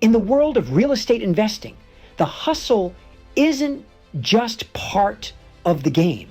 In the world of real estate investing, the hustle isn't just part of the game.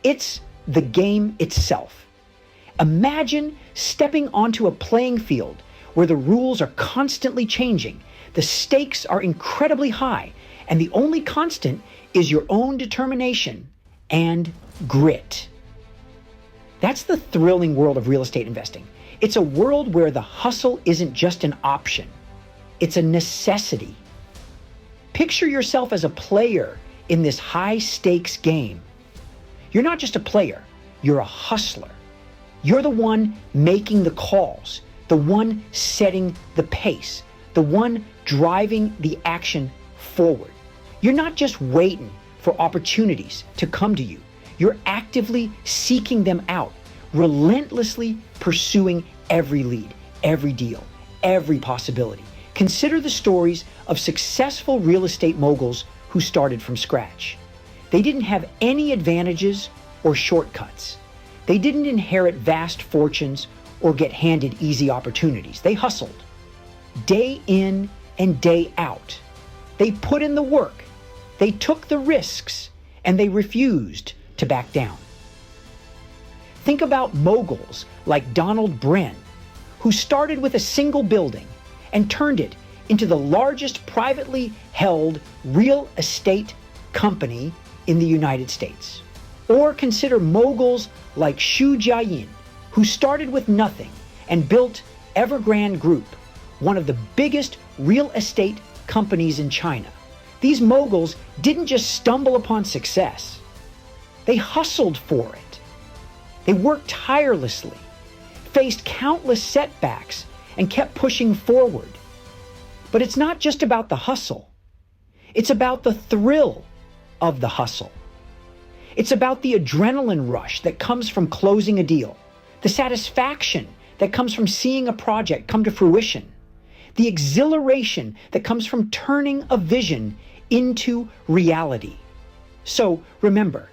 It's the game itself. Imagine stepping onto a playing field where the rules are constantly changing, the stakes are incredibly high, and the only constant is your own determination and grit. That's the thrilling world of real estate investing. It's a world where the hustle isn't just an option, it's a necessity. Picture yourself as a player in this high-stakes game. You're not just a player, you're a hustler. You're the one making the calls, the one setting the pace, the one driving the action forward. You're not just waiting for opportunities to come to you. You're actively seeking them out, relentlessly pursuing every lead, every deal, every possibility. Consider the stories of successful real estate moguls who started from scratch. They didn't have any advantages or shortcuts. They didn't inherit vast fortunes or get handed easy opportunities. They hustled day in and day out. They put in the work. They took the risks, and they refused to back down. Think about moguls like Donald Bren, who started with a single building and turned it into the largest privately held real estate company in the United States. Or consider moguls like Xu Jiayin, who started with nothing and built Evergrande Group, one of the biggest real estate companies in China. These moguls didn't just stumble upon success. They hustled for it. They worked tirelessly, faced countless setbacks, and kept pushing forward. But it's not just about the hustle. It's about the thrill of the hustle. It's about the adrenaline rush that comes from closing a deal, the satisfaction that comes from seeing a project come to fruition, the exhilaration that comes from turning a vision into reality. So remember,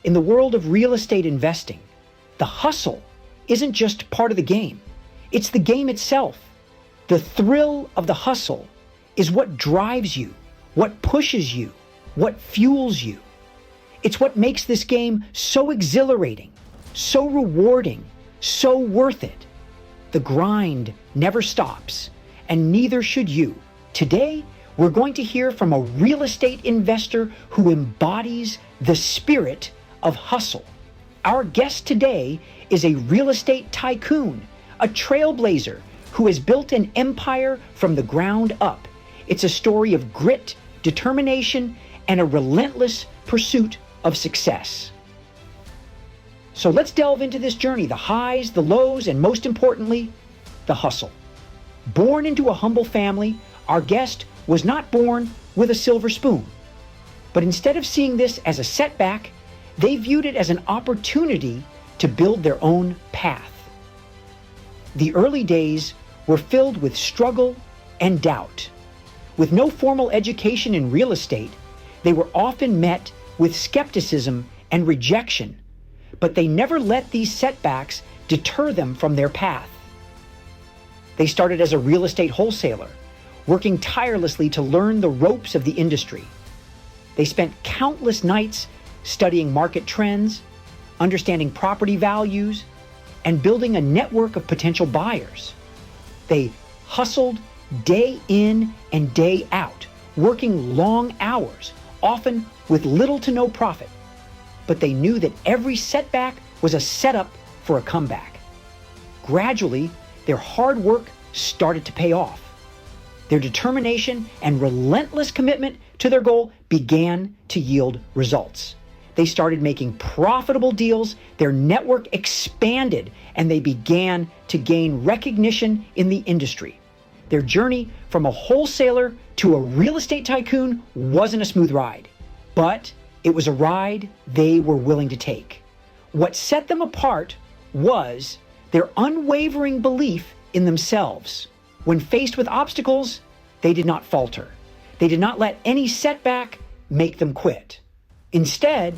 in the world of real estate investing, the hustle isn't just part of the game. It's the game itself. The thrill of the hustle is what drives you, what pushes you, what fuels you. It's what makes this game so exhilarating, so rewarding, so worth it. The grind never stops, and neither should you. Today, we're going to hear from a real estate investor who embodies the spirit of hustle. Our guest today is a real estate tycoon, a trailblazer who has built an empire from the ground up. It's a story of grit, determination, and a relentless pursuit of success. So let's delve into this journey, the highs, the lows, and most importantly, the hustle. Born into a humble family, our guest was not born with a silver spoon. But instead of seeing this as a setback, they viewed it as an opportunity to build their own path. The early days were filled with struggle and doubt. With no formal education in real estate, they were often met with skepticism and rejection, but they never let these setbacks deter them from their path. They started as a real estate wholesaler, working tirelessly to learn the ropes of the industry. They spent countless nights studying market trends, understanding property values, and building a network of potential buyers. They hustled day in and day out, working long hours, often with little to no profit. But they knew that every setback was a setup for a comeback. Gradually, their hard work started to pay off. Their determination and relentless commitment to their goal began to yield results. They started making profitable deals, their network expanded, and they began to gain recognition in the industry. Their journey from a wholesaler to a real estate tycoon wasn't a smooth ride, but it was a ride they were willing to take. What set them apart was their unwavering belief in themselves. When faced with obstacles, they did not falter. They did not let any setback make them quit. Instead,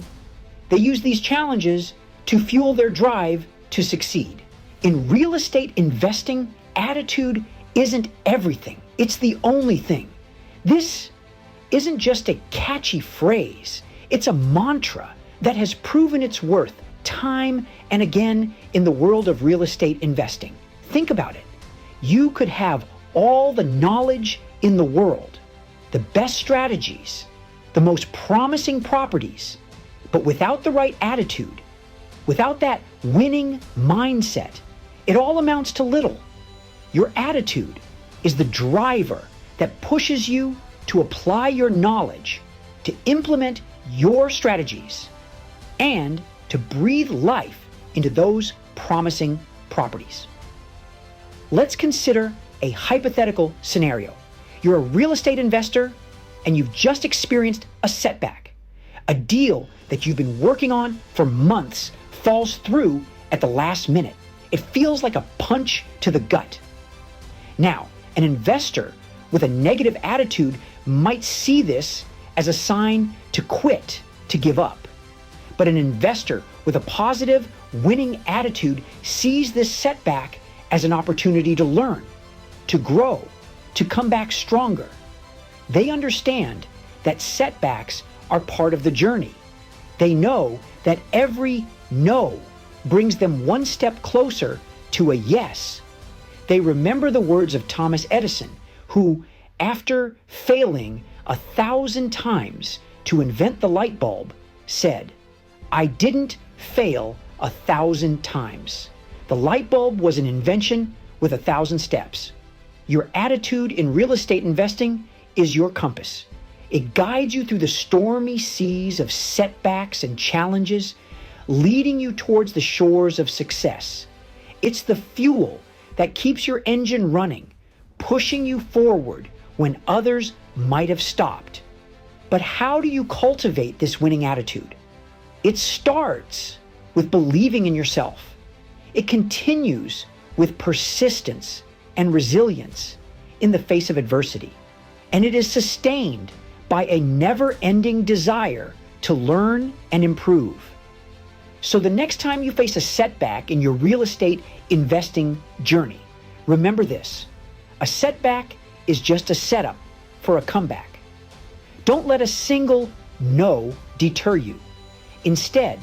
they used these challenges to fuel their drive to succeed. In real estate investing, attitude isn't everything. It's the only thing. This isn't just a catchy phrase. It's a mantra that has proven its worth time and again in the world of real estate investing. Think about it. You could have all the knowledge in the world, the best strategies, the most promising properties, but without the right attitude, without that winning mindset, it all amounts to little. Your attitude is the driver that pushes you to apply your knowledge, to implement your strategies, and to breathe life into those promising properties. Let's consider a hypothetical scenario. You're a real estate investor and you've just experienced a setback. A deal that you've been working on for months falls through at the last minute. It feels like a punch to the gut. Now, an investor with a negative attitude might see this as a sign to quit, to give up. But an investor with a positive, winning attitude sees this setback as an opportunity to learn, to grow, to come back stronger. They understand that setbacks are part of the journey. They know that every no brings them one step closer to a yes. They remember the words of Thomas Edison, who, after failing 1,000 times to invent the light bulb, said, "I didn't fail 1,000 times. The light bulb was an invention with 1,000 steps." Your attitude in real estate investing is your compass. It guides you through the stormy seas of setbacks and challenges, leading you towards the shores of success. It's the fuel that keeps your engine running, pushing you forward when others might have stopped. But how do you cultivate this winning attitude? It starts with believing in yourself. It continues with persistence and resilience in the face of adversity. And it is sustained by a never-ending desire to learn and improve. So the next time you face a setback in your real estate investing journey, remember this: a setback is just a setup for a comeback. Don't let a single no deter you. Instead,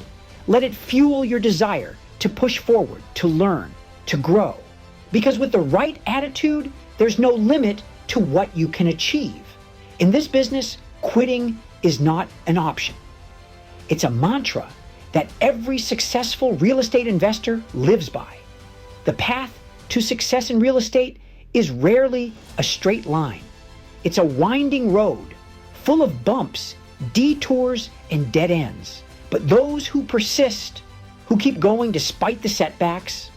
let it fuel your desire to push forward, to learn, to grow. Because with the right attitude, there's no limit to what you can achieve. In this business, quitting is not an option. It's a mantra that every successful real estate investor lives by. The path to success in real estate is rarely a straight line. It's a winding road full of bumps, detours, and dead ends. But those who persist, who keep going despite the setbacks,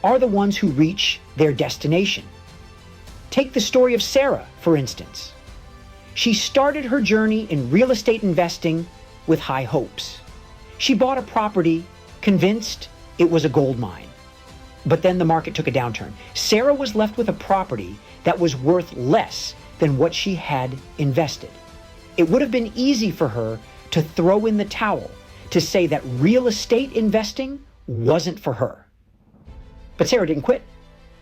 are the ones who reach their destination. Take the story of Sarah, for instance. She started her journey in real estate investing with high hopes. She bought a property, convinced it was a gold mine. But then the market took a downturn. Sarah was left with a property that was worth less than what she had invested. It would have been easy for her to throw in the towel, to say that real estate investing wasn't for her. But Sarah didn't quit.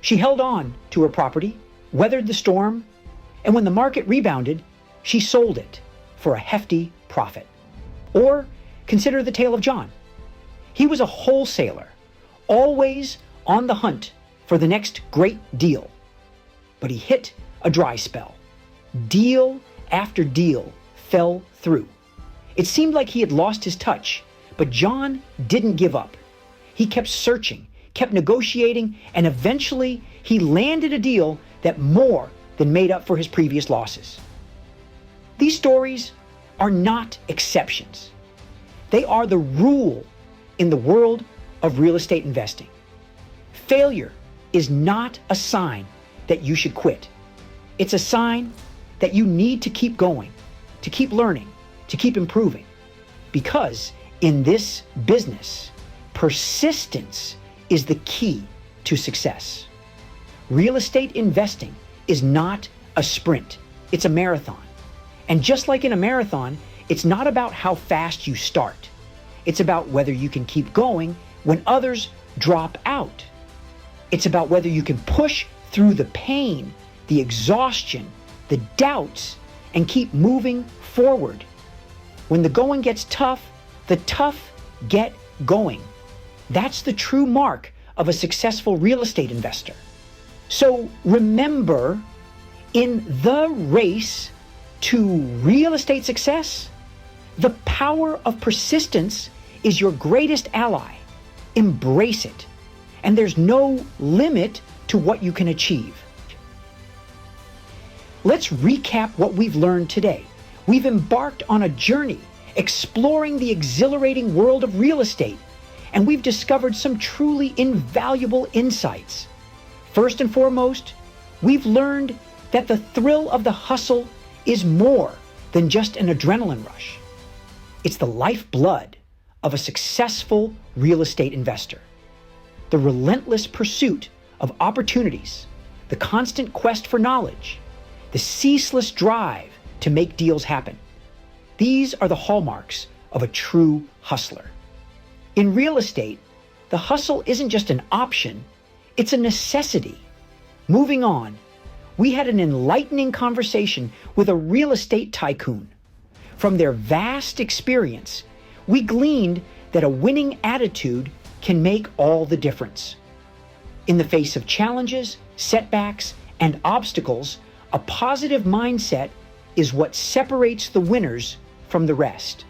She held on to her property, weathered the storm, and when the market rebounded, she sold it for a hefty profit. Or consider the tale of John. He was a wholesaler, always on the hunt for the next great deal. But he hit a dry spell. Deal after deal fell through. It seemed like he had lost his touch, but John didn't give up. He kept searching, kept negotiating, and eventually he landed a deal that more than made up for his previous losses. These stories are not exceptions. They are the rule in the world of real estate investing. Failure is not a sign that you should quit. It's a sign that you need to keep going, to keep learning, to keep improving. Because in this business, persistence is the key to success. Real estate investing is not a sprint, it's a marathon. And just like in a marathon, it's not about how fast you start. It's about whether you can keep going when others drop out. It's about whether you can push through the pain the exhaustion, the doubts, and keep moving forward. When the going gets tough, the tough get going. That's the true mark of a successful real estate investor. So remember, in the race to real estate success, the power of persistence is your greatest ally. Embrace it, and there's no limit to what you can achieve. Let's recap what we've learned today. We've embarked on a journey exploring the exhilarating world of real estate, and we've discovered some truly invaluable insights. First and foremost, we've learned that the thrill of the hustle is more than just an adrenaline rush. It's the lifeblood of a successful real estate investor. The relentless pursuit of opportunities, the constant quest for knowledge, the ceaseless drive to make deals happen. These are the hallmarks of a true hustler. In real estate, the hustle isn't just an option, it's a necessity. Moving on, we had an enlightening conversation with a real estate tycoon. From their vast experience, we gleaned that a winning attitude can make all the difference. In the face of challenges, setbacks, and obstacles, a positive mindset is what separates the winners from the rest.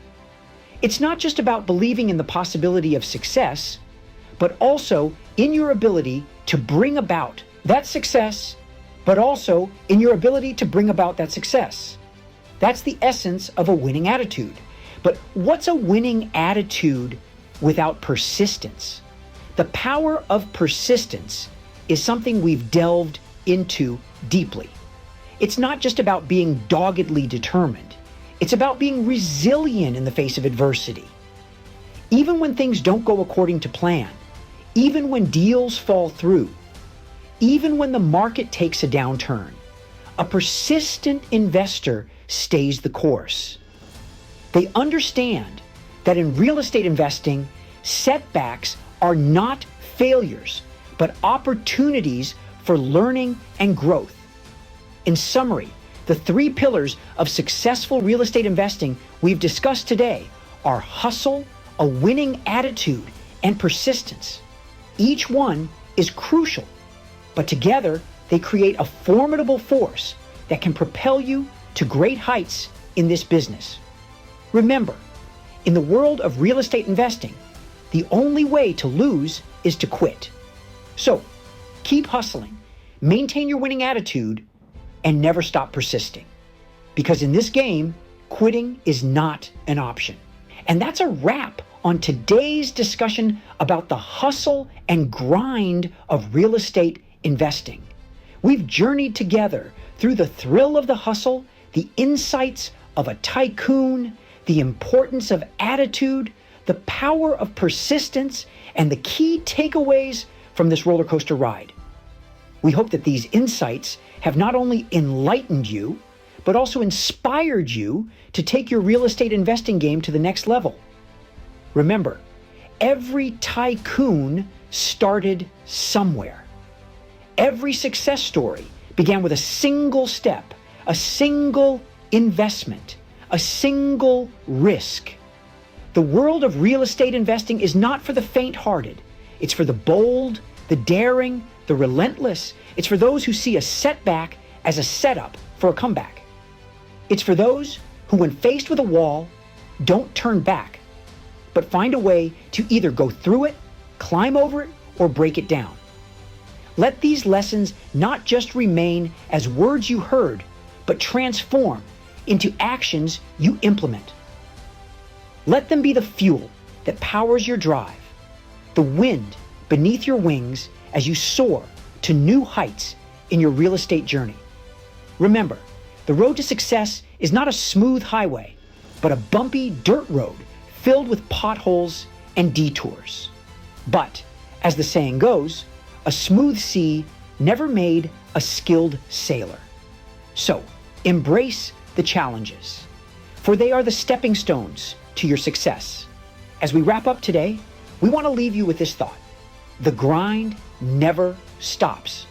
It's not just about believing in the possibility of success, but also in your ability to bring about that success, but also in your ability to bring about that success. That's the essence of a winning attitude. But what's a winning attitude without persistence? The power of persistence is something we've delved into deeply. It's not just about being doggedly determined. It's about being resilient in the face of adversity. Even when things don't go according to plan, even when deals fall through, even when the market takes a downturn, a persistent investor stays the course. They understand that in real estate investing, setbacks are not failures, but opportunities for learning and growth. In summary, the three pillars of successful real estate investing we've discussed today are hustle, a winning attitude, and persistence. Each one is crucial, but together they create a formidable force that can propel you to great heights in this business. Remember, in the world of real estate investing, the only way to lose is to quit. So, keep hustling, maintain your winning attitude, and never stop persisting. Because in this game, quitting is not an option. And that's a wrap on today's discussion about the hustle and grind of real estate investing. We've journeyed together through the thrill of the hustle, the insights of a tycoon, the importance of attitude, the power of persistence, and the key takeaways from this roller coaster ride. We hope that these insights have not only enlightened you, but also inspired you to take your real estate investing game to the next level. Remember, every tycoon started somewhere. Every success story began with a single step, a single investment, a single risk. The world of real estate investing is not for the faint-hearted. It's for the bold, the daring, the relentless. It's for those who see a setback as a setup for a comeback. It's for those who, when faced with a wall, don't turn back, but find a way to either go through it, climb over it, or break it down. Let these lessons not just remain as words you heard, but transform into actions you implement. Let them be the fuel that powers your drive, the wind beneath your wings as you soar to new heights in your real estate journey. Remember, the road to success is not a smooth highway, but a bumpy dirt road filled with potholes and detours. But, as the saying goes, a smooth sea never made a skilled sailor. So, embrace the challenges, for they are the stepping stones to your success. As we wrap up today, we want to leave you with this thought. The grind never stops.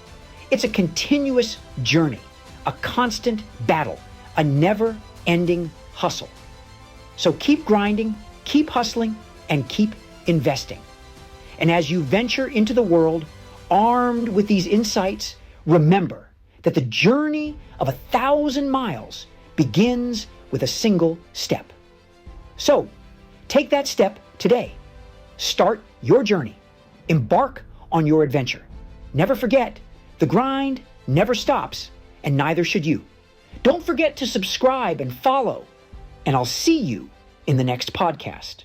It's a continuous journey, a constant battle, a never-ending hustle. So keep grinding, keep hustling, and keep investing. And as you venture into the world armed with these insights, remember that the journey of 1,000 miles begins with a single step. So take that step today. Start your journey. Embark on your adventure. Never forget, the grind never stops, and neither should you. Don't forget to subscribe and follow, and I'll see you in the next podcast.